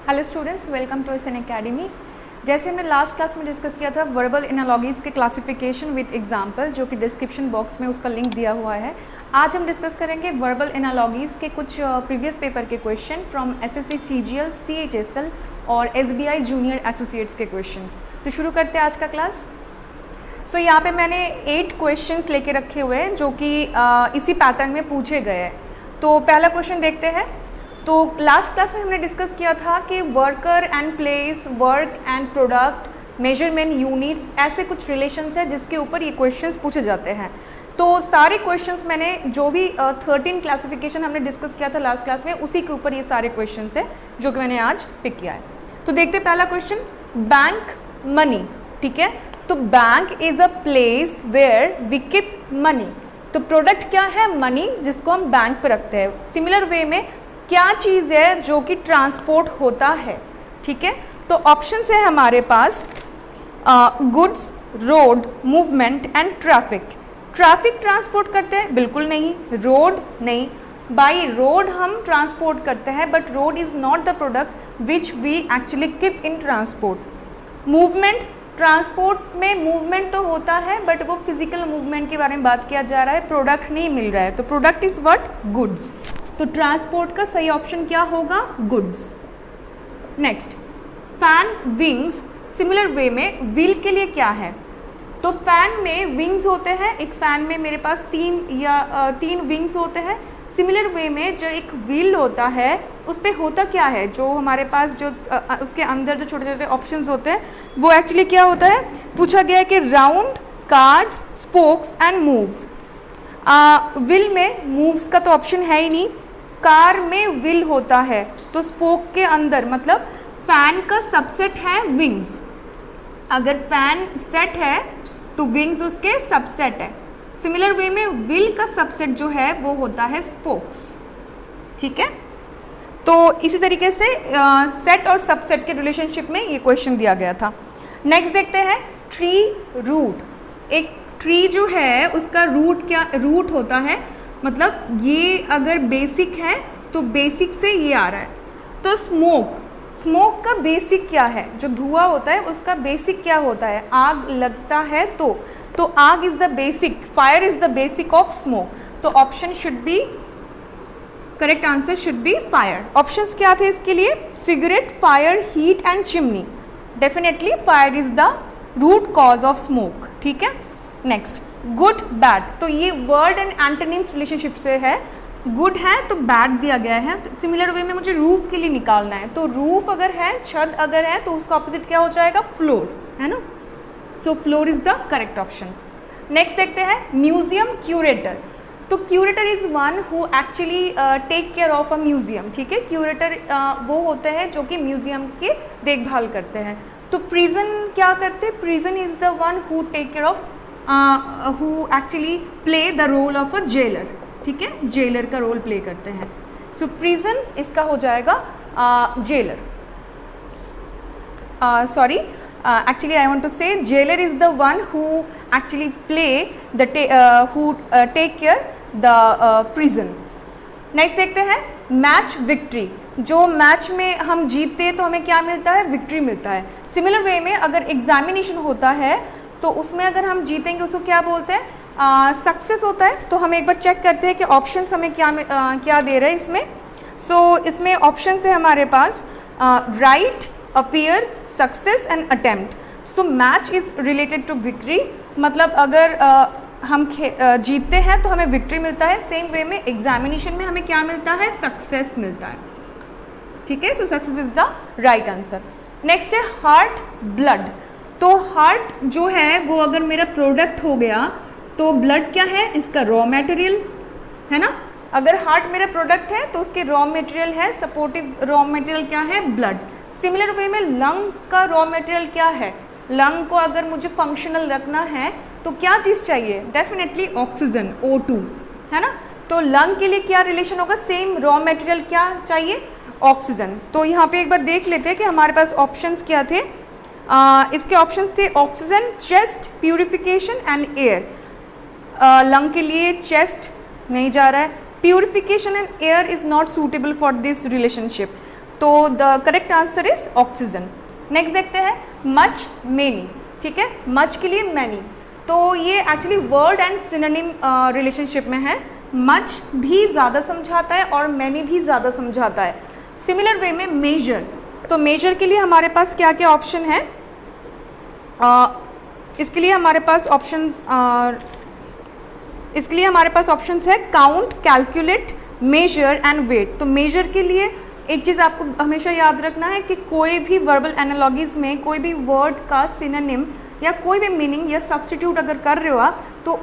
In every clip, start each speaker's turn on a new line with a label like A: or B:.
A: Hello students, welcome to SN academy. जैसे हमने last class में डिस्कस किया था वर्बल एनालॉगीज़ के क्लासिफिकेशन विद एग्जांपल, जो कि डिस्क्रिप्शन बॉक्स में उसका लिंक दिया हुआ है। आज हम डिस्कस करेंगे वर्बल एनालॉगीज़ के कुछ प्रीवियस पेपर के question from SSC CGL, CHSL और SBI जूनियर एसोसिएट्स के क्वेश्चंस। तो शुरू करते हैं आज का क्लास। सो यहाँ पे मैंने 8 क्वेश्चंस लेके रखे हुए हैं जो कि इसी पैटर्न में पूछे गए हैं। तो पहला क्वेश्चन देखते हैं। तो लास्ट क्लास में हमने डिस्कस किया था कि worker and place, work and product, measurement units, ऐसे कुछ रिलेशंस हैं जिसके ऊपर ये क्वेश्चंस पूछे जाते हैं। तो सारे क्वेश्चंस मैंने जो भी 13 क्लासिफिकेशन हमने डिस्कस किया था लास्ट क्लास में, उसी के ऊपर ये सारे क्वेश्चंस हैं जो कि मैंने आज पिक किया है। तो देखते पहला क्वेश्चन, बैंक मनी। ठीक है, तो bank is a place where we keep money. तो प्रोडक्ट क्या है? मनी, जिसको हम बैंक पे रखते हैं। सिमिलर वे में क्या चीज़ है जो कि ट्रांसपोर्ट होता है? ठीक है, तो ऑप्शंस है हमारे पास goods, road, movement and traffic. Traffic transport करते हैं? बिल्कुल नहीं। रोड नहीं, बाई रोड हम ट्रांसपोर्ट करते हैं, but road is not the product which we actually keep in transport. Movement, transport में मूवमेंट तो होता है बट वो फिजिकल मूवमेंट के बारे में बात किया जा रहा है, प्रोडक्ट नहीं मिल रहा है। तो प्रोडक्ट इज़ व्हाट? गुड्स। तो ट्रांसपोर्ट का सही ऑप्शन क्या होगा? Goods. Next, fan wings. Similar way में व्हील के लिए क्या है? तो फैन में विंग्स होते हैं। एक फैन में मेरे पास 3 विंग्स होते हैं। सिमिलर वे में जो एक व्हील होता है उस पर होता क्या है? जो हमारे पास जो उसके अंदर जो छोटे छोटे ऑप्शंस होते हैं वो एक्चुअली क्या होता है? पूछा गया है कि round, cars, spokes and moves. Wheel में मूव्स का तो ऑप्शन है ही नहीं। कार में व्हील होता है, तो स्पोक के अंदर मतलब फैन का सबसेट है विंग्स। अगर फैन सेट है तो विंग्स उसके सबसेट है। सिमिलर वे में व्हील का सबसेट जो है वो होता है स्पोक्स। ठीक है, तो इसी तरीके से सेट और सबसेट के रिलेशनशिप में ये क्वेश्चन दिया गया था। नेक्स्ट देखते हैं, ट्री रूट। एक ट्री जो है उसका रूट क्या? रूट होता है मतलब ये अगर बेसिक है तो बेसिक से ये आ रहा है। तो स्मोक, स्मोक का बेसिक क्या है? जो धुआं होता है उसका बेसिक क्या होता है? आग लगता है तो आग is the basic, fire is the basic of smoke. तो option should be, correct answer should be fire. Options क्या थे इसके लिए? Cigarette, fire, heat and chimney. Definitely fire is the root cause of smoke. ठीक है, next, good bad. तो ये word and antonyms relationship से है। गुड है तो बैड दिया गया है। तो सिमिलर वे में मुझे रूफ के लिए निकालना है, तो रूफ अगर है, छत अगर है, तो उसका ऑपोजिट क्या हो जाएगा? फ्लोर, है ना। So floor is the correct option. Next देखते हैं, म्यूजियम क्यूरेटर। तो curator is one who actually take care of a museum. ठीक है, क्यूरेटर वो होते हैं जो कि म्यूजियम की देखभाल करते हैं। तो प्रिजन क्या करते हैं? Prison is the one who take care of who actually play the role of a jailer। ठीक है, जेलर का रोल प्ले करते हैं। सो प्रिजन इसका हो जाएगा jailer. Sorry, actually I want to say jailer is the one who actually play the who take care the prison. Next देखते हैं, मैच विक्ट्री। जो मैच में हम जीतते हैं तो हमें क्या मिलता है? विक्ट्री मिलता है। सिमिलर वे में अगर एग्जामिनेशन होता है तो उसमें अगर हम जीतेंगे उसको क्या बोलते हैं? सक्सेस होता है। तो हम एक बार चेक करते हैं कि ऑप्शंस हमें क्या दे रहे हैं इसमें। सो इसमें ऑप्शंस है हमारे पास right, appear, success and attempt. So match is related to victory, मतलब अगर हम जीतते हैं तो हमें विक्ट्री मिलता है। सेम वे में एग्जामिनेशन में हमें क्या मिलता है? सक्सेस मिलता है। ठीक है, सो success is the right answer. Next है हार्ट, ब्लड। तो हार्ट जो है वो अगर मेरा प्रोडक्ट हो गया तो ब्लड क्या है? इसका रॉ मटेरियल, है ना। अगर हार्ट मेरा प्रोडक्ट है तो उसके रॉ मटेरियल है, सपोर्टिव रॉ मटेरियल क्या है? ब्लड। सिमिलर वे में लंग का रॉ मटेरियल क्या है? लंग को अगर मुझे फंक्शनल रखना है तो क्या चीज़ चाहिए? डेफिनेटली ऑक्सीजन, O2, है ना। तो लंग के लिए क्या रिलेशन होगा? सेम रॉ मटेरियल क्या चाहिए? ऑक्सीजन। तो यहाँ पे एक बार देख लेते हैं कि हमारे पास ऑप्शंस क्या थे। इसके ऑप्शंस थे oxygen, chest, purification and air. Lung के लिए चेस्ट नहीं जा रहा है। Purification and air is not suitable for this relationship. तो the correct answer is oxygen. Next देखते हैं मच मेनी, ठीक है, मच के लिए मैनी, तो ये actually word and synonym relationship में है। मच भी ज़्यादा समझाता है और मैनी भी ज़्यादा समझाता है। सिमिलर वे में मेजर, तो मेजर के लिए हमारे पास क्या क्या ऑप्शन है, इसके लिए हमारे पास ऑप्शंस है count, calculate, measure and weight. तो मेजर के लिए एक चीज़ आपको हमेशा याद रखना है कि कोई भी वर्बल एनालॉजीज में कोई भी वर्ड का सिनोनिम या कोई भी मीनिंग या सब्स्टिट्यूट अगर कर रहे हो आप, तो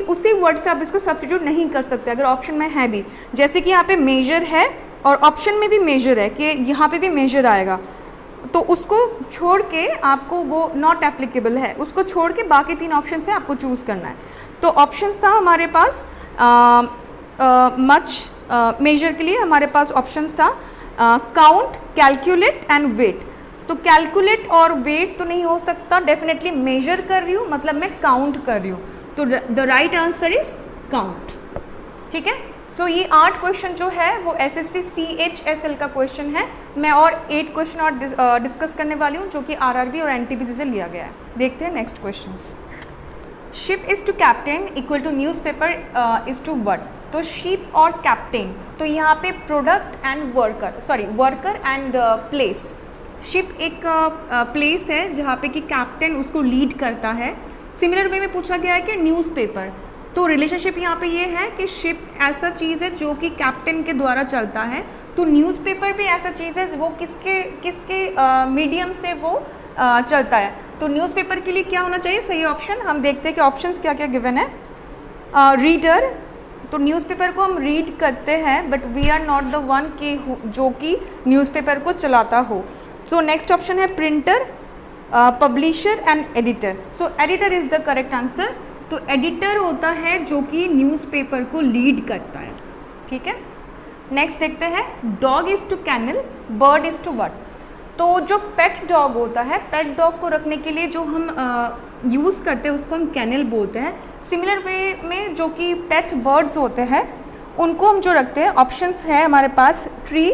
A: उसी वर्ड से आप इसको सब्स्टिट्यूट नहीं कर सकते अगर ऑप्शन में है भी। जैसे कि यहाँ पे मेजर है और ऑप्शन में भी मेजर है कि यहाँ पे भी मेजर आएगा, तो उसको छोड़ के आपको वो नॉट एप्लीकेबल है, उसको छोड़ के बाकी 3 ऑप्शन से आपको चूज़ करना है। तो ऑप्शंस था हमारे पास मच, मेजर के लिए हमारे पास ऑप्शंस था काउंट, कैलकुलेट एंड वेट। तो कैलकुलेट और वेट तो नहीं हो सकता, डेफिनेटली मेजर कर रही हूँ मतलब मैं काउंट कर रही हूँ, तो the right answer is count, ठीक है। सो ये 8 क्वेश्चन जो है वो एसएससी CHSL का क्वेश्चन है। मैं और 8 क्वेश्चन और डिस्कस करने वाली हूँ जो कि RRB और NTPC से लिया गया है। देखते हैं next questions. Ship is to captain equal to newspaper is to what. तो शिप और कैप्टन, तो यहाँ पे product and worker and place. Ship एक प्लेस है जहाँ पे कि कैप्टन उसको लीड करता है। सिमिलर वे में पूछा गया है कि न्यूज़पेपर, तो रिलेशनशिप यहाँ पे ये है कि शिप ऐसा चीज़ है जो कि कैप्टन के द्वारा चलता है, तो न्यूज़पेपर भी ऐसा चीज़ है वो किसके मीडियम से वो चलता है। तो न्यूज़पेपर के लिए क्या होना चाहिए सही ऑप्शन, हम देखते हैं कि ऑप्शंस क्या क्या गिवन है। रीडर, तो न्यूज़पेपर को हम रीड करते हैं but we are not the one कि जो कि न्यूज़पेपर को चलाता हो। सो नेक्स्ट ऑप्शन है printer, publisher and editor. So editor is the correct answer. तो एडिटर होता है जो कि न्यूज़पेपर को लीड करता है, ठीक है। नेक्स्ट देखते हैं dog is to kennel, bird is to what. तो जो पेट डॉग होता है, पेट डॉग को रखने के लिए जो हम यूज़ करते हैं उसको हम कैनल बोलते हैं। सिमिलर वे में जो कि पेट बर्ड्स होते हैं उनको हम जो रखते हैं, ऑप्शंस है हमारे पास tree,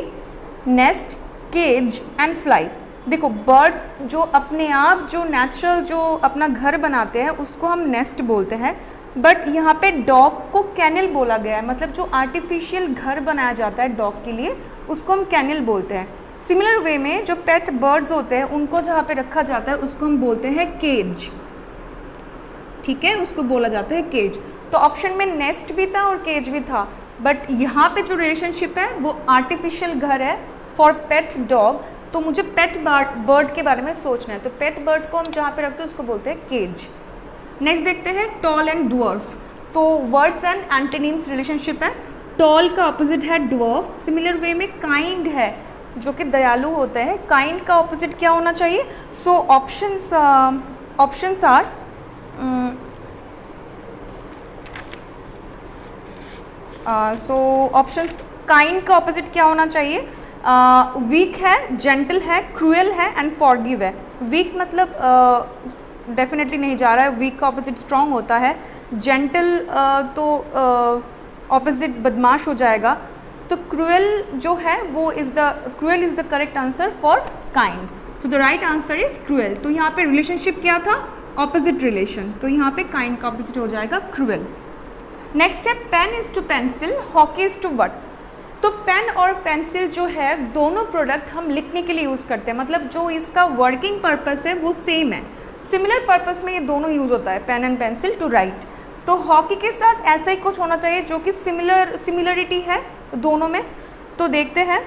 A: nest, cage and fly. देखो बर्ड जो अपने आप जो नेचुरल जो अपना घर बनाते हैं उसको हम नेस्ट बोलते हैं, बट यहाँ पे डॉग को कैनल बोला गया है, मतलब जो आर्टिफिशियल घर बनाया जाता है डॉग के लिए उसको हम कैनल बोलते हैं। सिमिलर वे में जो पेट बर्ड्स होते हैं उनको जहाँ पे रखा जाता है उसको हम बोलते हैं केज, ठीक है, उसको बोला जाता है केज। तो ऑप्शन में नेस्ट भी था और केज भी था, बट यहाँ पे जो रिलेशनशिप है वो आर्टिफिशियल घर है फॉर पेट डॉग, तो मुझे पेट बर्ड के बारे में सोचना है। तो पेट बर्ड को हम जहाँ पे रखते हैं उसको बोलते हैं केज। नेक्स्ट देखते हैं टॉल एंड ड्वार्फ। तो वर्ड्स एंड एंटोनिम्स रिलेशनशिप है। टॉल का ऑपोजिट है ड्वार्फ। सिमिलर वे में काइंड है जो कि दयालु होते हैं, काइंड का ऑपोजिट क्या होना चाहिए। So options are options kind का ऑपोजिट क्या होना चाहिए। वीक है, जेंटल है, क्रूएल है एंड फॉरगिव है। वीक मतलब डेफिनेटली नहीं जा रहा है, वीक का ऑपोजिट स्ट्रॉन्ग होता है। जेंटल तो ऑपोजिट बदमाश हो जाएगा। तो क्रूएल जो है वो cruel is the correct answer for kind. तो the right answer is cruel. तो यहाँ पे रिलेशनशिप क्या था, ऑपोजिट रिलेशन, तो यहाँ पे काइंड का ऑपोजिट हो जाएगा क्रूएल। नेक्स्ट है pen is to pencil, hockey is to what. तो पेन और पेंसिल जो है दोनों प्रोडक्ट हम लिखने के लिए यूज़ करते हैं, मतलब जो इसका वर्किंग पर्पस है वो सेम है। सिमिलर पर्पस में ये दोनों यूज़ होता है, pen and pencil to write. तो हॉकी के साथ ऐसा ही कुछ होना चाहिए जो कि सिमिलरिटी है दोनों में। तो देखते हैं,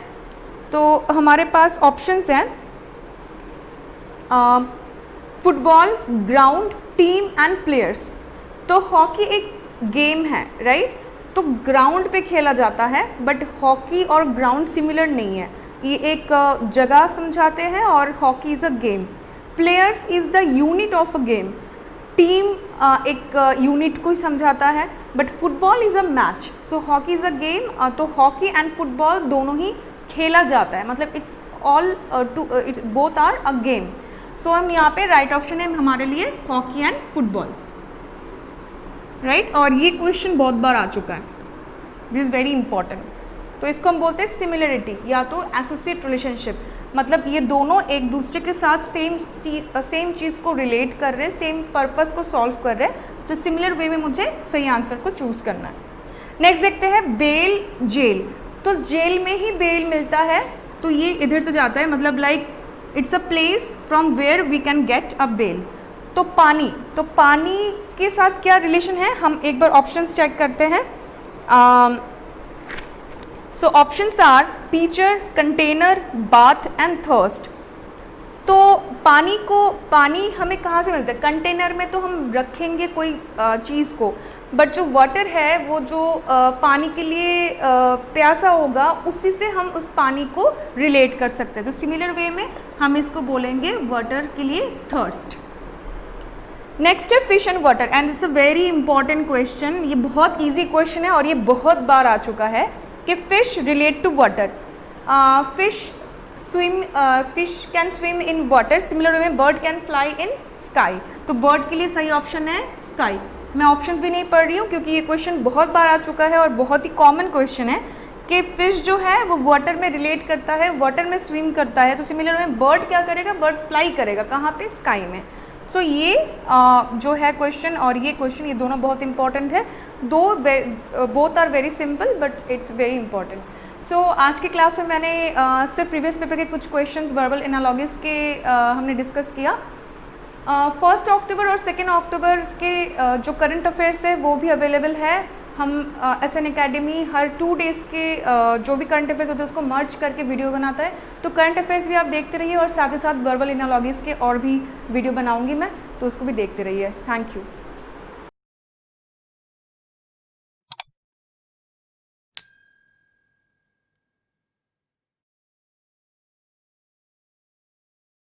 A: तो हमारे पास ऑप्शंस हैं football, ground, team and players. तो हॉकी एक गेम है, राइट, तो ग्राउंड पे खेला जाता है, बट हॉकी और ग्राउंड सिमिलर नहीं है, ये एक जगह समझाते हैं और hockey is a game. Players is the unit of a game, team एक यूनिट को ही समझाता है, but football is a match. So hockey is a game, तो हॉकी एंड फुटबॉल दोनों ही खेला जाता है, मतलब it's all it's both are a game. So हम यहाँ पे राइट ऑप्शन है हमारे लिए हॉकी एंड फुटबॉल, राइट। और ये क्वेश्चन बहुत बार आ चुका है, दिस इज़ वेरी इंपॉर्टेंट। तो इसको हम बोलते हैं सिमिलरिटी या तो एसोसिएट रिलेशनशिप, मतलब ये दोनों एक दूसरे के साथ सेम चीज़ को रिलेट कर रहे हैं, सेम पर्पस को सॉल्व कर रहे हैं, तो सिमिलर वे में मुझे सही आंसर को चूज़ करना है। नेक्स्ट देखते हैं बेल जेल, तो जेल में ही बेल मिलता है, तो ये इधर से जाता है, मतलब like it's a place from where we can get a well. तो पानी के साथ क्या रिलेशन है, हम एक बार ऑप्शंस चेक करते हैं। So options are pitcher, container, bath and thirst. तो पानी हमें कहाँ से मिलता है, कंटेनर में तो हम रखेंगे कोई चीज़ को, बट जो वाटर है वो जो पानी के लिए प्यासा होगा उसी से हम उस पानी को रिलेट कर सकते हैं, तो सिमिलर वे में हम इसको बोलेंगे वाटर के लिए थर्स्ट। नेक्स्ट है fish and water, and it's a very important question, ये बहुत ईजी क्वेश्चन है और ये बहुत बार आ चुका है कि fish relate to water. Fish can swim in water, similar way में bird can fly in sky, तो बर्ड के लिए सही ऑप्शन है स्काई। मैं ऑप्शंस भी नहीं पढ़ रही हूँ क्योंकि ये क्वेश्चन बहुत बार आ चुका है और बहुत ही कॉमन क्वेश्चन है कि फिश जो है वो वाटर में रिलेट करता है, वाटर में स्विम करता है, तो सिमिलर वे में बर्ड क्या करेगा, बर्ड फ्लाई करेगा, कहाँ पे, स्काई में। सो ये जो है क्वेश्चन और ये क्वेश्चन, ये दोनों बहुत इंपॉर्टेंट है, both are very simple but it's very important. So आज की क्लास में मैंने सिर्फ प्रीवियस पेपर के कुछ क्वेश्चंस वर्बल एनालॉगीज के हमने डिस्कस किया। 1 अक्टूबर और 2 अक्टूबर के जो करंट अफेयर्स है वो भी अवेलेबल है। हम SN अकेडमी हर 2 डेज़ के जो भी करंट अफेयर्स होते हैं उसको मर्ज करके वीडियो बनाता है, तो करंट अफेयर्स भी आप देखते रहिए और साथ ही साथ वर्बल एनालॉगीज़ के और भी वीडियो बनाऊंगी मैं, तो उसको भी देखते रहिए। Thank you.